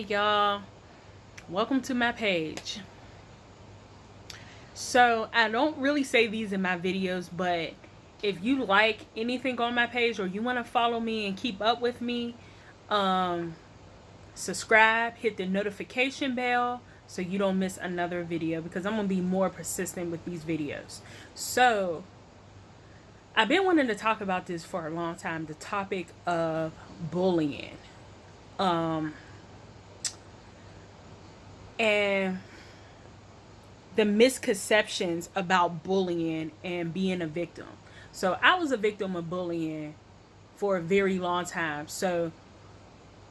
y'all, welcome to my page. So I don't really say these in my videos, but if you like anything on my page or you want to follow me and keep up with me, um subscribe, hit the notification bell so you don't miss another video, because I'm gonna be more persistent with these videos. So I've been wanting to talk about this for a long time, the topic of bullying. um and the misconceptions about bullying and being a victim. So I was a victim of bullying for a very long time. So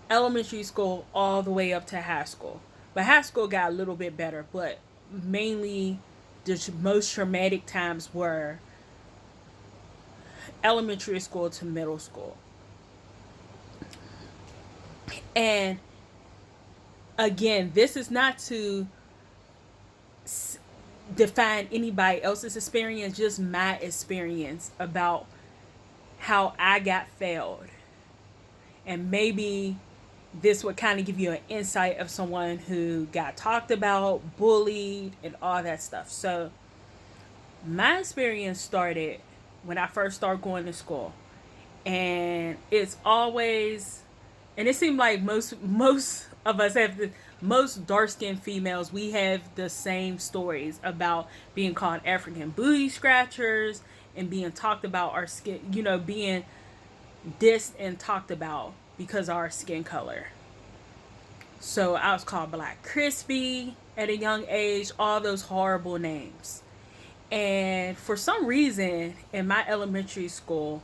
elementary school all the way up to high school. But high school got a little bit better, but mainly the most traumatic times were elementary school to middle school. And again, this is not to define anybody else's experience, just my experience about how I got failed. And maybe this would kind of give you an insight of someone who got talked about, bullied, and all that stuff. So, my experience started when I first started going to school. And it's always, and it seemed like most of us have most dark skinned females, we have the same stories about being called African booty scratchers and being talked about our skin, being dissed and talked about because of our skin color. So I was called Black Crispy at a young age, all those horrible names. And for some reason in my elementary school,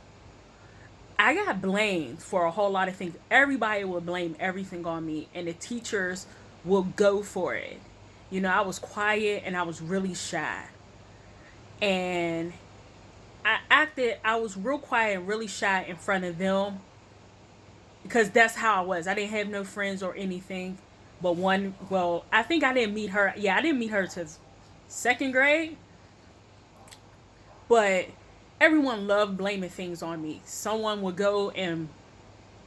I got blamed for a whole lot of things. Everybody would blame everything on me, and the teachers would go for it. I was quiet and I was really shy. And I was real quiet and really shy in front of them because that's how I was. I didn't have no friends or anything. But I think I didn't meet her. Yeah, I didn't meet her till second grade. But everyone loved blaming things on me. Someone would go and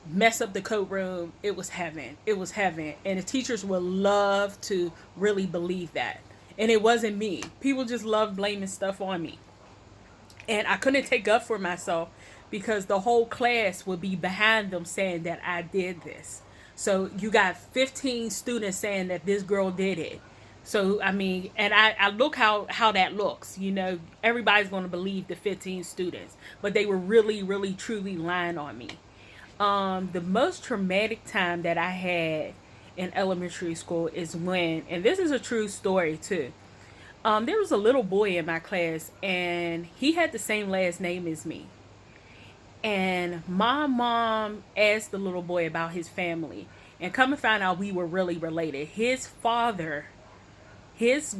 mess up the coat room. It was heaven. It was heaven. And the teachers would love to really believe that. And it wasn't me. People just loved blaming stuff on me. And I couldn't take up for myself because the whole class would be behind them saying that I did this. So you got 15 students saying that this girl did it. So, I mean, and I look how that looks. Everybody's going to believe the 15 students. But they were really, really, truly lying on me. The most traumatic time that I had in elementary school is when, and this is a true story too. There was a little boy in my class, and he had the same last name as me. And my mom asked the little boy about his family, and come to find out we were really related. His father is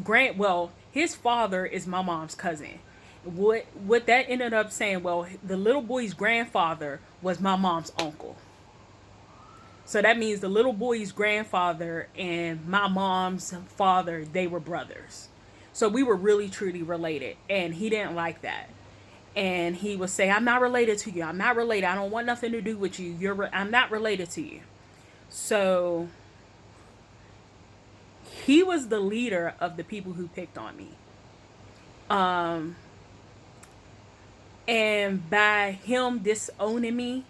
my mom's cousin. What that ended up saying, well, the little boy's grandfather was my mom's uncle. So that means the little boy's grandfather and my mom's father, they were brothers. So we were really truly related, and he didn't like that. And he would say, I'm not related to you. I'm not related. I don't want nothing to do with you. I'm not related to you. So he was the leader of the people who picked on me. And by him disowning me,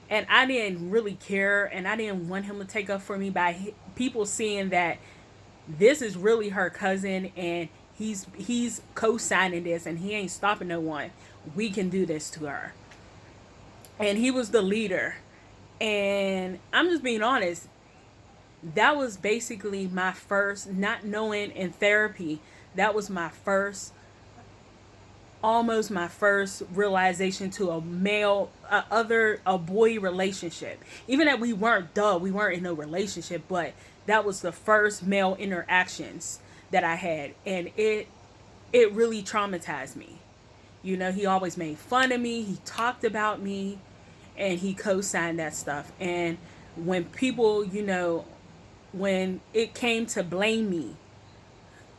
and I didn't really care, and I didn't want him to take up for me, by people seeing that this is really her cousin, and he's co-signing this, and he ain't stopping no one. We can do this to her. And he was the leader. And I'm just being honest, that was basically my first, not knowing in therapy, that was my first, almost my first realization to a boy relationship. Even that we weren't in no relationship, but that was the first male interactions that I had, and it really traumatized me. He always made fun of me, he talked about me, and he co-signed that stuff. And when people, when it came to blaming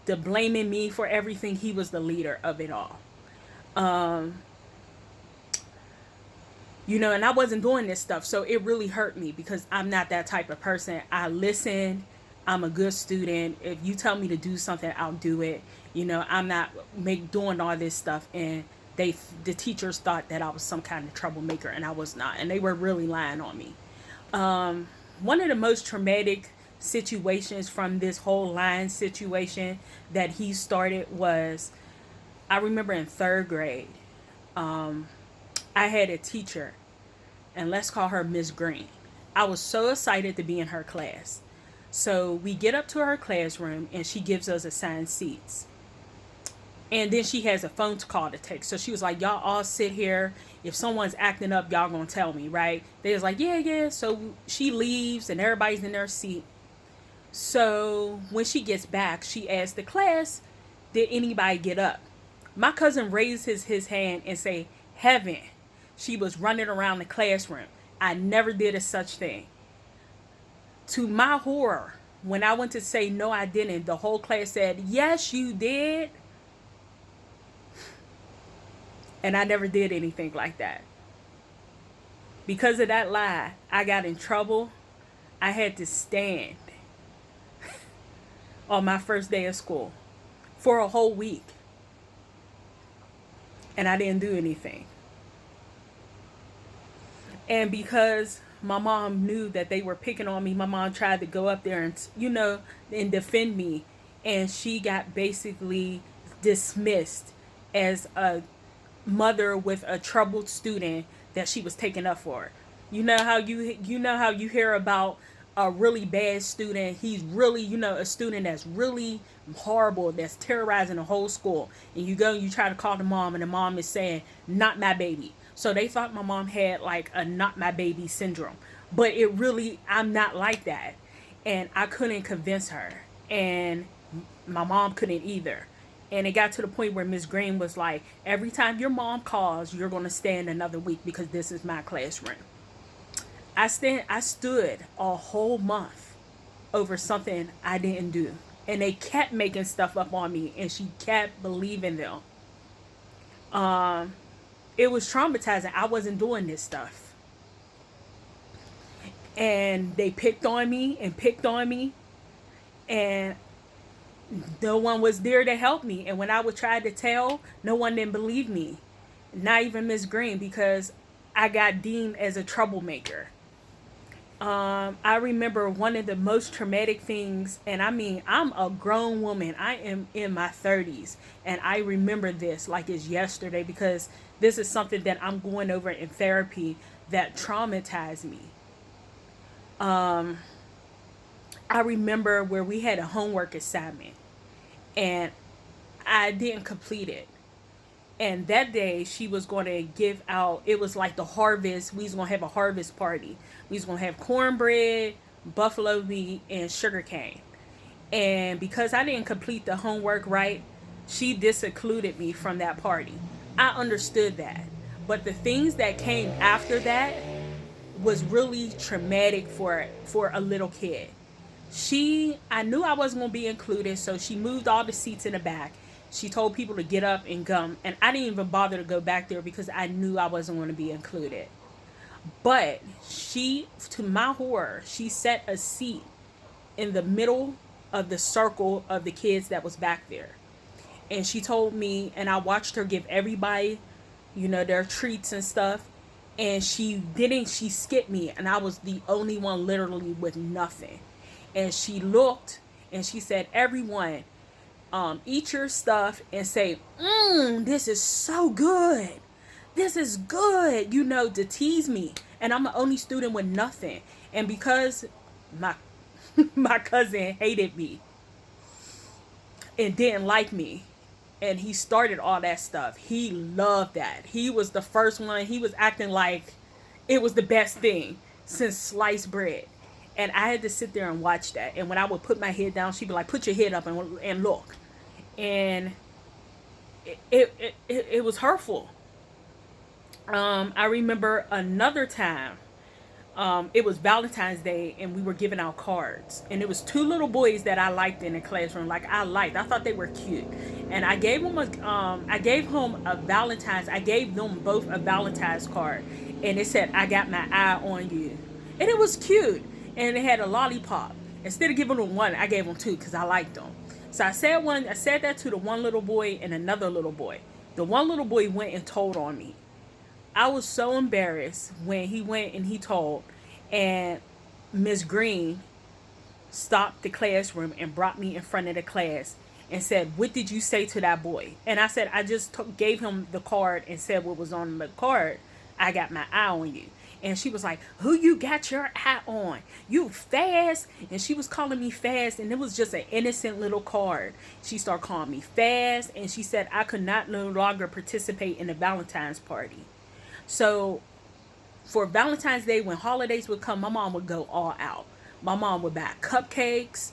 me for everything, he was the leader of it all. And I wasn't doing this stuff. So it really hurt me because I'm not that type of person. I listen. I'm a good student. If you tell me to do something, I'll do it. I'm not doing all this stuff. And the teachers thought that I was some kind of troublemaker, and I was not. And they were really lying on me. One of the most traumatic situations from this whole lying situation that he started was, I remember in third grade, I had a teacher, and let's call her Miss Green. I was so excited to be in her class. So we get up to her classroom, and she gives us assigned seats. And then she has a phone call to take. So she was like, y'all all sit here. If someone's acting up, y'all gonna tell me, right? They was like, yeah, yeah. So she leaves, and everybody's in their seat. So when she gets back, she asks the class, did anybody get up? My cousin raised his hand and say, heaven. She was running around the classroom. I never did a such thing. To my horror, when I went to say no, I didn't, the whole class said, yes, you did. And I never did anything like that. Because of that lie, I got in trouble. I had to stand on my first day of school for a whole week. And I didn't do anything. And because my mom knew that they were picking on me, my mom tried to go up there and defend me. And she got basically dismissed as a mother with a troubled student that she was taking up for. You know how you hear about a really bad student. He's really, a student that's really horrible, that's terrorizing the whole school. And you go and you try to call the mom, and the mom is saying, not my baby. So they thought my mom had like a not my baby syndrome. But I'm not like that. And I couldn't convince her. And my mom couldn't either. And it got to the point where Miss Green was like, every time your mom calls, you're going to stand another week because this is my classroom. I stood a whole month over something I didn't do. And they kept making stuff up on me, and she kept believing them. It was traumatizing. I wasn't doing this stuff. And they picked on me and picked on me. And no one was there to help me. And when I would try to tell, no one didn't believe me. Not even Miss Green, because I got deemed as a troublemaker. I remember one of the most traumatic things, and I mean, I'm a grown woman. I am in my 30s, and I remember this like it's yesterday because this is something that I'm going over in therapy that traumatized me. I remember where we had a homework assignment, and I didn't complete it. And that day she was going to give out, it was like the harvest. We was going to have a harvest party. We was going to have cornbread, buffalo meat, and sugar cane. And because I didn't complete the homework right, she disincluded me from that party. I understood that. But the things that came after that was really traumatic for a little kid. I knew I wasn't going to be included, so she moved all the seats in the back. She told people to get up and come, and I didn't even bother to go back there because I knew I wasn't going to be included. But to my horror, she set a seat in the middle of the circle of the kids that was back there. And she told me, and I watched her give everybody, their treats and stuff. And she skipped me, and I was the only one literally with nothing. And she looked, and she said, everyone, eat your stuff and say, this is so good. This is good, to tease me. And I'm the only student with nothing. And because my cousin hated me and didn't like me, and he started all that stuff, he loved that. He was the first one. He was acting like it was the best thing since sliced bread. And I had to sit there and watch that. And when I would put my head down, she'd be like, put your head up and look. And it was hurtful. I remember another time, it was Valentine's Day, and we were giving out cards, and it was two little boys that I liked in the classroom. I thought they were cute, and I gave them both a Valentine's card, and it said, "I got my eye on you," and it was cute, and it had a lollipop. Instead of giving them one, I gave them two because I liked them. So I said that to the one little boy and another little boy. The one little boy went and told on me. I was so embarrassed when he went and he told, and Miss Green stopped the classroom and brought me in front of the class and said, "What did you say to that boy?" And I said, "I just gave him the card and said what was on the card. I got my eye on you." And she was like, "Who you got your eye on? You fast?" And she was calling me fast, and it was just an innocent little card. She started calling me fast, and she said I could not no longer participate in the Valentine's party. So for Valentine's Day, when holidays would come, my mom would go all out. My mom would buy cupcakes,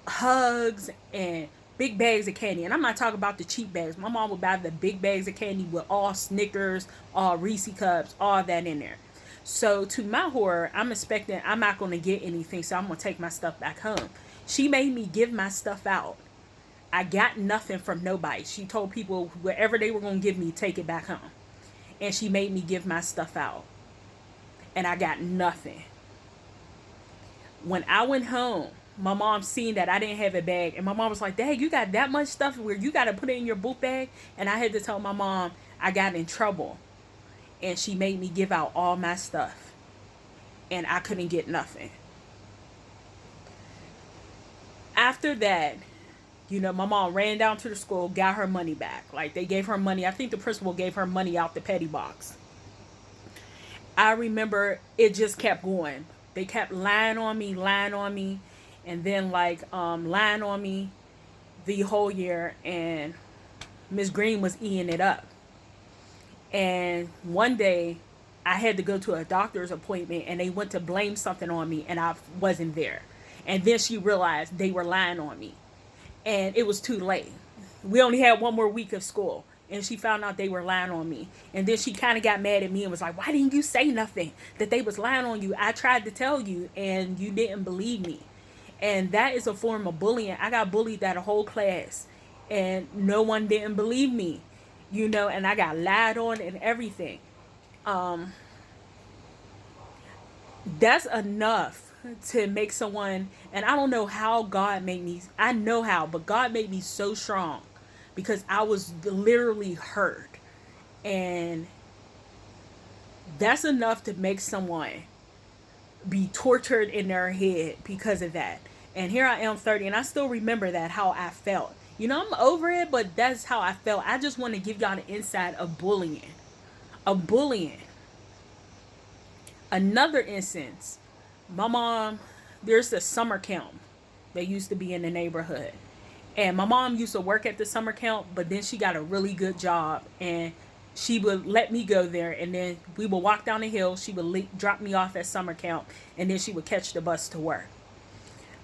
hugs, and big bags of candy. And I'm not talking about the cheap bags. My mom would buy the big bags of candy with all Snickers, all Reese cups, all that in there. So to my horror, I'm expecting I'm not going to get anything, so I'm going to take my stuff back home. She made me give my stuff out. I got nothing from nobody. She told people wherever they were going to give me, take it back home. And she made me give my stuff out. And I got nothing. When I went home, my mom seen that I didn't have a bag. And my mom was like, "Dad, you got that much stuff where you got to put it in your book bag?" And I had to tell my mom I got in trouble. And she made me give out all my stuff. And I couldn't get nothing. After that, my mom ran down to the school, got her money back. Like, they gave her money. I think the principal gave her money out the petty box. I remember it just kept going. They kept lying on me, and then lying on me the whole year. And Miss Green was eating it up. And one day, I had to go to a doctor's appointment, and they went to blame something on me, and I wasn't there. And then she realized they were lying on me. And it was too late. We only had one more week of school. And she found out they were lying on me. And then she kind of got mad at me and was like, "Why didn't you say nothing? That they was lying on you. I tried to tell you, and you didn't believe me." And that is a form of bullying. I got bullied that a whole class. And no one didn't believe me. And I got lied on and everything. That's enough to make someone, and I don't know how God made me, I know how, but God made me so strong because I was literally hurt. And that's enough to make someone be tortured in their head because of that. And here I am 30, and I still remember that, how I felt. I'm over it, but that's how I felt. I just want to give y'all the insight of bullying. Another instance, my mom, there's a summer camp that used to be in the neighborhood. And my mom used to work at the summer camp, but then she got a really good job. And she would let me go there. And then we would walk down the hill. She would drop me off at summer camp. And then she would catch the bus to work.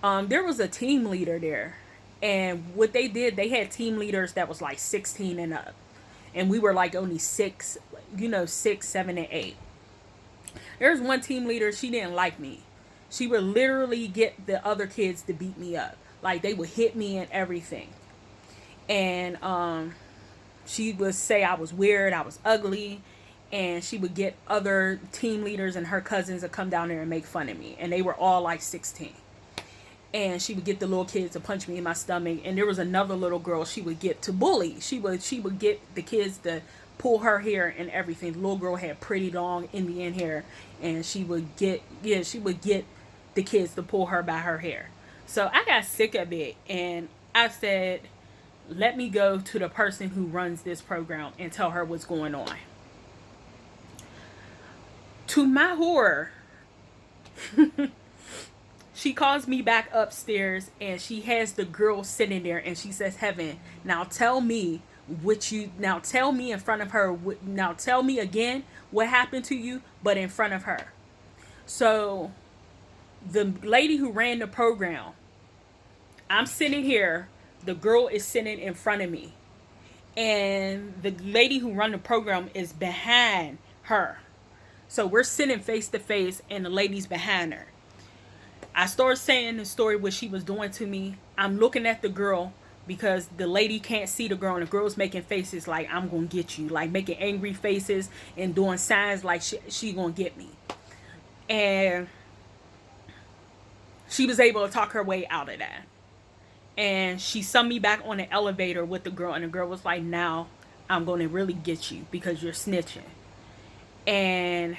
There was a team leader there. And what they did, they had team leaders that was like 16 and up. And we were like only 6, 6, 7, and 8. There's one team leader, she didn't like me. She would literally get the other kids to beat me up. Like, they would hit me and everything. And she would say I was weird, I was ugly. And she would get other team leaders and her cousins to come down there and make fun of me. And they were all like 16. And she would get the little kids to punch me in my stomach. And there was another little girl she would get to bully. She would get the kids to pull her hair and everything. The little girl had pretty long Indian hair. And she would get the kids to pull her by her hair. So I got sick of it. And I said, let me go to the person who runs this program and tell her what's going on. To my horror, she calls me back upstairs, and she has the girl sitting there, and she says, "Heaven, now tell me in front of her, now tell me again what happened to you, but in front of her." So the lady who ran the program, I'm sitting here, the girl is sitting in front of me, and the lady who ran the program is behind her. So we're sitting face to face, and the lady's behind her. I started saying the story what she was doing to me. I'm looking at the girl. because the lady can't see the girl, and the girl's making faces like, I'm gonna get you, like making angry faces and doing signs like she gonna get me. And she was able to talk her way out of that. And she summed me back on the elevator with the girl, and the girl was like, now I'm gonna really get you because you're snitching. And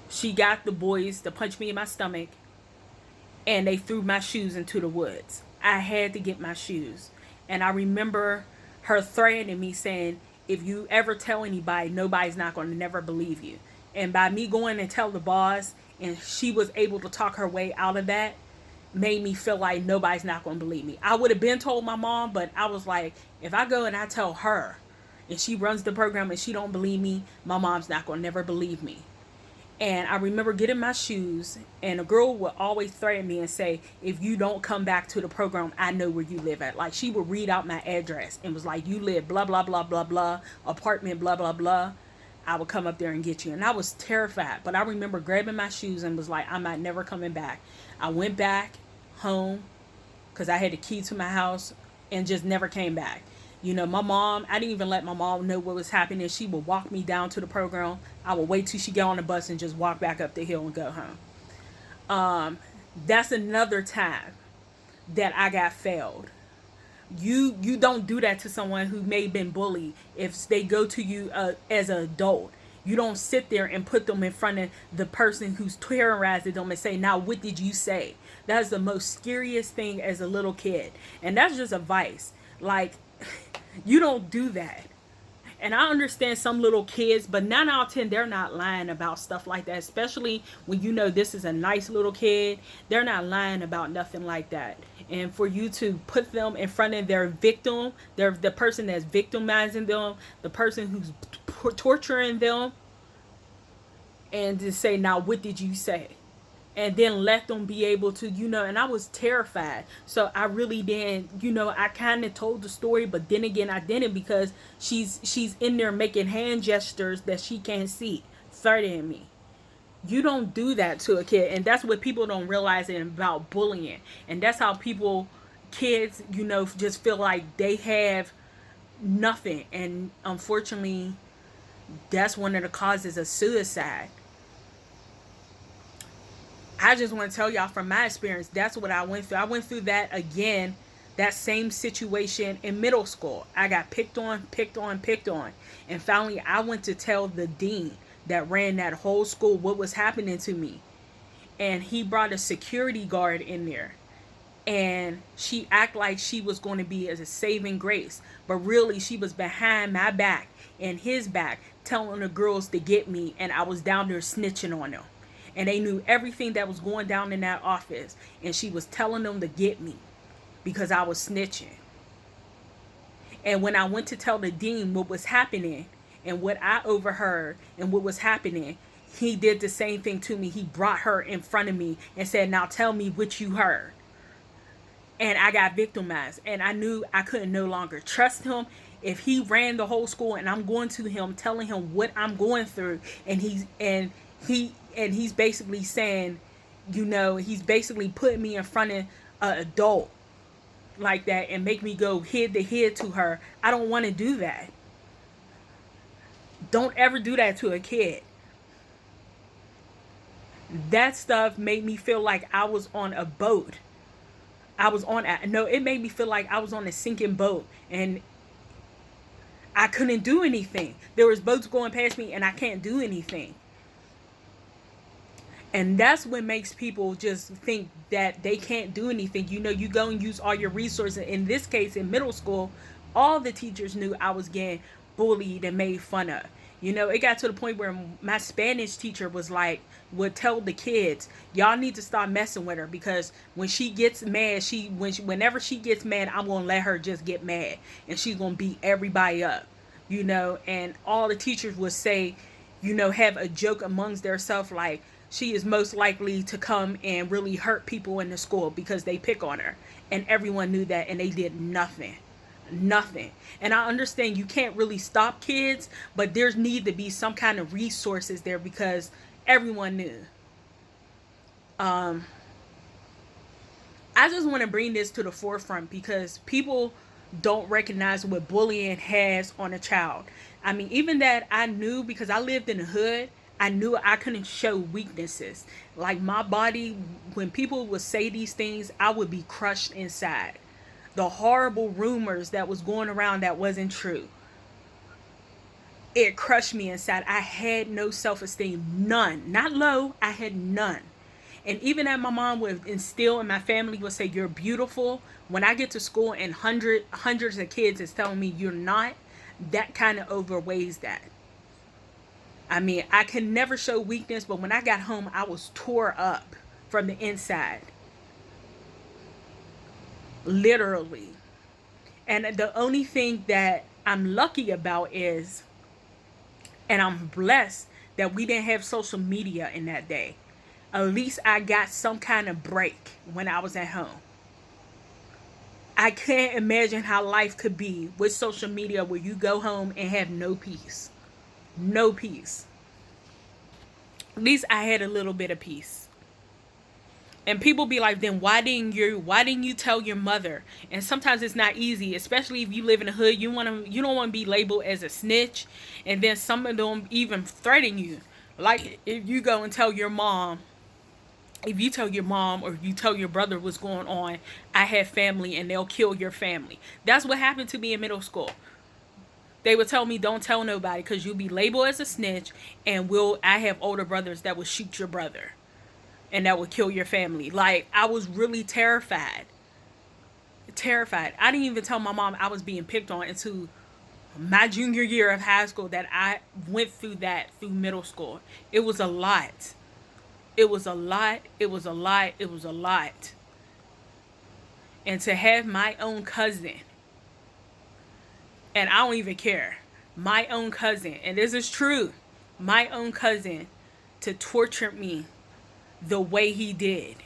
she got the boys to punch me in my stomach, and they threw my shoes into the woods. I had to get my shoes. And I remember her threatening me, saying, if you ever tell anybody, nobody's not going to never believe you. And by me going and tell the boss, and she was able to talk her way out of that, made me feel like nobody's not going to believe me. I would have been told my mom, but I was like, if I go and I tell her, and she runs the program and she don't believe me, my mom's not going to never believe me. And I remember getting my shoes, and a girl would always threaten me and say, if you don't come back to the program, I know where you live at. Like, she would read out my address and was like, you live blah, blah, blah, blah, blah, apartment, blah, blah, blah. I would come up there and get you. And I was terrified. But I remember grabbing my shoes and was like, I'm not never coming back. I went back home because I had the key to my house and just never came back. You know, my mom, I didn't even let my mom know what was happening. She would walk me down to the program. I would wait till she got on the bus and just walk back up the hill and go home. That's another time that I got failed. You don't do that to someone who may have been bullied if they go to you as an adult. You don't sit there and put them in front of the person who's terrorizing them and say, now what did you say? That's the most scariest thing as a little kid. And that's just advice. Like, you don't do that. And I understand some little kids, but 9 out of 10, they're not lying about stuff like that. Especially when you know this is a nice little kid. They're not lying about nothing like that. And for you to put them in front of their victim, the person that's victimizing them, the person who's torturing them, and to say, now what did you say? And then let them be able to, and I was terrified. So I really didn't, I kind of told the story, but then again, I didn't, because she's in there making hand gestures that she can't see, threatening me. You don't do that to a kid. And that's what people don't realize about bullying. And that's how kids, just feel like they have nothing. And unfortunately, that's one of the causes of suicide. I just want to tell y'all from my experience, that's what I went through. I went through that again, that same situation in middle school. I got picked on. And finally, I went to tell the dean that ran that whole school what was happening to me. And he brought a security guard in there. And she acted like she was going to be as a saving grace. But really, she was behind my back and his back, telling the girls to get me. And I was down there snitching on them. And they knew everything that was going down in that office. And she was telling them to get me because I was snitching. And when I went to tell the dean what was happening and what I overheard and what was happening, he did the same thing to me. He brought her in front of me and said, now tell me what you heard. And I got victimized. And I knew I couldn't no longer trust him. If he ran the whole school and I'm going to him, telling him what I'm going through, and he's basically saying, he's basically putting me in front of an adult like that and make me go head to head to her. I don't want to do that. Don't ever do that to a kid. That stuff made me feel like I was on a boat. It made me feel like I was on a sinking boat and I couldn't do anything. There was boats going past me and I can't do anything. And that's what makes people just think that they can't do anything. You go and use all your resources. In this case, in middle school, all the teachers knew I was getting bullied and made fun of. It got to the point where my Spanish teacher would tell the kids, y'all need to stop messing with her, because when she gets mad, whenever she gets mad, I'm going to let her just get mad. And she's going to beat everybody up, and all the teachers would say, have a joke amongst themselves like, she is most likely to come and really hurt people in the school because they pick on her. And everyone knew that, and they did nothing. And I understand you can't really stop kids, but there's need to be some kind of resources there because everyone knew. I just want to bring this to the forefront because people don't recognize what bullying has on a child. I mean, even that I knew because I lived in the hood, I knew I couldn't show weaknesses. Like my body, when people would say these things, I would be crushed inside. The horrible rumors that was going around that wasn't true, it crushed me inside. I had no self-esteem, none. Not low, I had none. And even that my mom would instill in my family would say, "You're beautiful." When I get to school and hundreds of kids is telling me you're not, that kind of overweighs that. I mean, I can never show weakness, but when I got home, I was tore up from the inside. Literally. And the only thing that I'm lucky about is, and I'm blessed that we didn't have social media in that day. At least I got some kind of break when I was at home. I can't imagine how life could be with social media where you go home and have no peace. No peace. At least I had a little bit of peace. And people be like, then why didn't you tell your mother? And sometimes it's not easy, especially if you live in the hood. You don't want to be labeled as a snitch, and then some of them even threaten you. Like if you go and tell your mom, if you tell your mom or you tell your brother what's going on, I have family and they'll kill your family. That's what happened to me in middle school. They would tell me, don't tell nobody because you'll be labeled as a snitch, and I have older brothers that will shoot your brother and that would kill your family. Like, I was really terrified. Terrified. I didn't even tell my mom I was being picked on until my junior year of high school, that I went through that through middle school. It was a lot. It was a lot. It was a lot. It was a lot. And to have my own cousin, and I don't even care, my own cousin, and this is true, my own cousin, to torture me the way he did.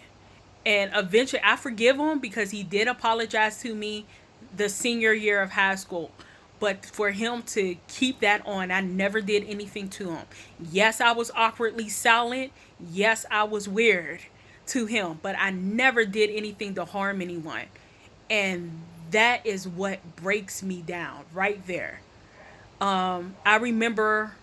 And eventually I forgive him because he did apologize to me the senior year of high school. But for him to keep that on, I never did anything to him. Yes, I was awkwardly silent. Yes, I was weird to him, but I never did anything to harm anyone. And that is what breaks me down right there. I remember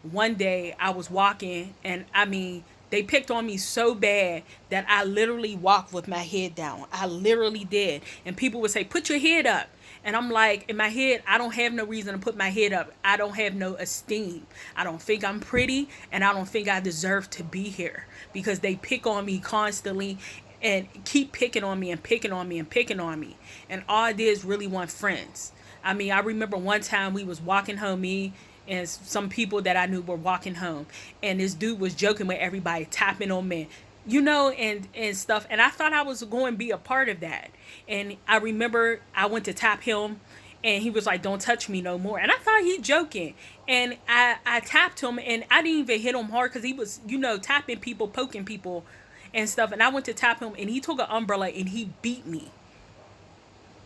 one day I was walking, and I mean, they picked on me so bad that I literally walked with my head down. I literally did. And people would say, put your head up. And I'm like, in my head, I don't have no reason to put my head up. I don't have no esteem. I don't think I'm pretty, and I don't think I deserve to be here because they pick on me constantly and keep picking on me and picking on me and picking on me. And all I did is really want friends. I mean, I remember one time we was walking home, me and some people that I knew were walking home, and this dude was joking with everybody, tapping on men, and stuff. And I thought I was going to be a part of that. And I remember I went to tap him, and he was like, don't touch me no more. And I thought he joking. And I tapped him, and I didn't even hit him hard because he was, tapping people, poking people and stuff. And I went to tap him, and he took an umbrella and he beat me.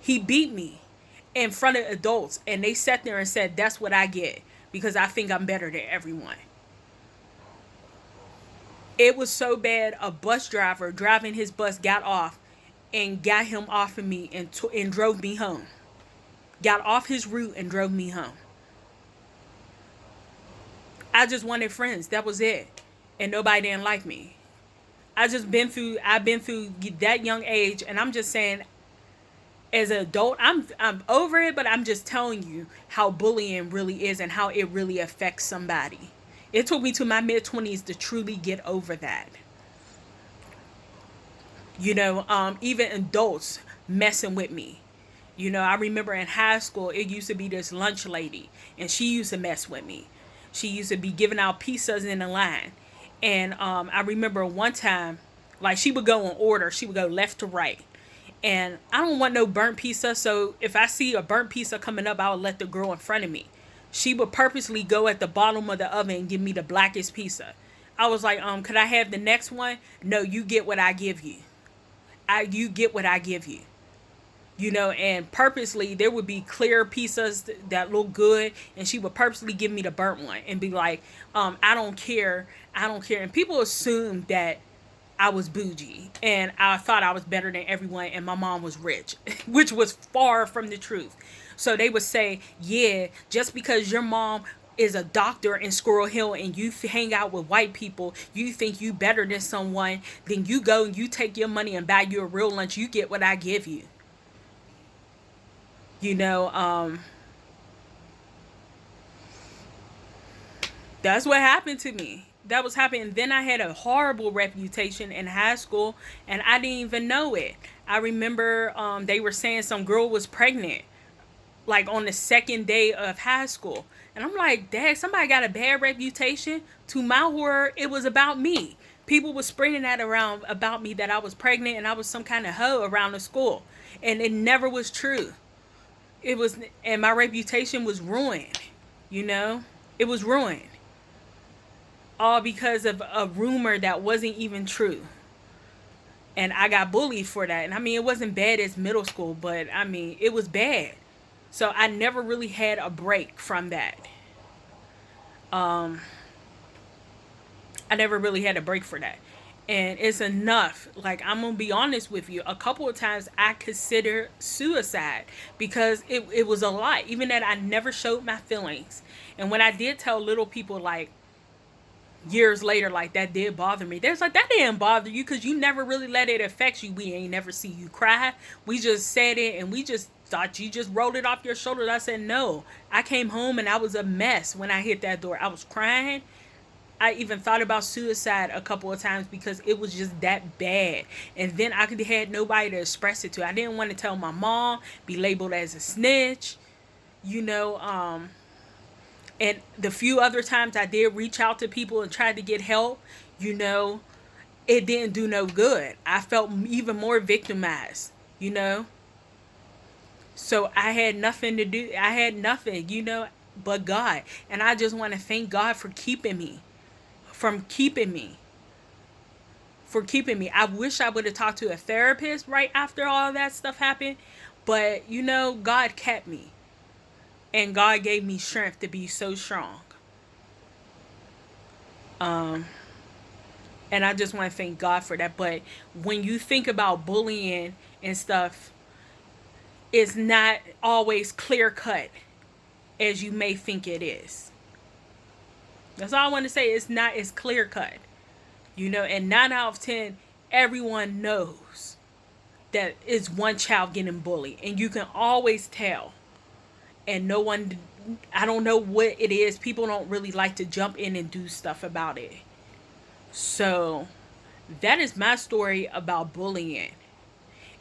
He beat me in front of adults. And they sat there and said, that's what I get because I think I'm better than everyone. It was so bad, a bus driver driving his bus got off and got him off of me and drove me home. Got off his route and drove me home. I just wanted friends. That was it. And nobody didn't like me. I've been through that young age, and I'm just saying, as an adult, I'm over it, but I'm just telling you how bullying really is and how it really affects somebody. It took me to my mid-20s to truly get over that. Even adults messing with me. I remember in high school, it used to be this lunch lady, and she used to mess with me. She used to be giving out pizzas in the line. And I remember one time, like, she would go in order. She would go left to right. And I don't want no burnt pizza, so if I see a burnt pizza coming up, I would let the girl in front of me. She would purposely go at the bottom of the oven and give me the blackest pizza. I was like, could I have the next one? No, you get what I give you. You get what I give you. And purposely there would be clear pizzas that look good, and she would purposely give me the burnt one and be like, I don't care. And people assume that I was bougie and I thought I was better than everyone and my mom was rich, which was far from the truth. So they would say, yeah, just because your mom is a doctor in Squirrel Hill and you hang out with white people, you think you better than someone, then you go and you take your money and buy you a real lunch, you get what I give you. You know, that's what happened to me. That was happening. Then I had a horrible reputation in high school and I didn't even know it. I remember they were saying some girl was pregnant like on the second day of high school. And I'm like, dang, somebody got a bad reputation. To my horror, it was about me. People were spreading that around about me that I was pregnant and I was some kind of hoe around the school. And it never was true. It was, and my reputation was ruined, you know? It was ruined. All because of a rumor that wasn't even true. And I got bullied for that. And I mean, it wasn't bad as middle school, but I mean, it was bad. So I never really had a break from that. Um, I never really had a break for that. And it's enough. Like, I'm going to be honest with you. A couple of times I considered suicide because it was a lot. Even that I never showed my feelings. And when I did tell little people, like, years later, like, that did bother me. There's like, that didn't bother you because you never really let it affect you. We ain't never see you cry. We just said it and we just thought you just rolled it off your shoulders. I said, no. I came home and I was a mess when I hit that door. I was crying. I even thought about suicide a couple of times because it was just that bad. And then I could had nobody to express it to. I didn't want to tell my mom, be labeled as a snitch, you know. And the few other times I did reach out to people and tried to get help, you know, it didn't do no good. I felt even more victimized, you know. So I had nothing to do. I had nothing, you know, but God. And I just want to thank God for keeping me. From keeping me. For keeping me. I wish I would have talked to a therapist right after all that stuff happened. But, you know, God kept me. And God gave me strength to be so strong. Um, and I just want to thank God for that. But when you think about bullying and stuff, it's not always clear cut as you may think it is. That's all I want to say. It's not as clear cut. You know, and 9 out of 10, everyone knows that it's one child getting bullied. And you can always tell. And no one, I don't know what it is. People don't really like to jump in and do stuff about it. So that is my story about bullying.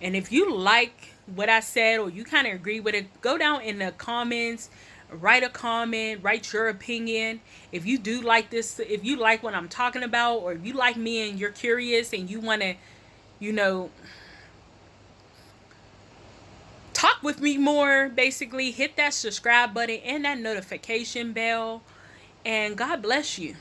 And if you like what I said or you kind of agree with it, go down in the comments, write a comment, write your opinion. If you do like this, if you like what I'm talking about, or if you like me and you're curious and you want to, you know, talk with me more, basically hit that subscribe button and that notification bell. And God bless you.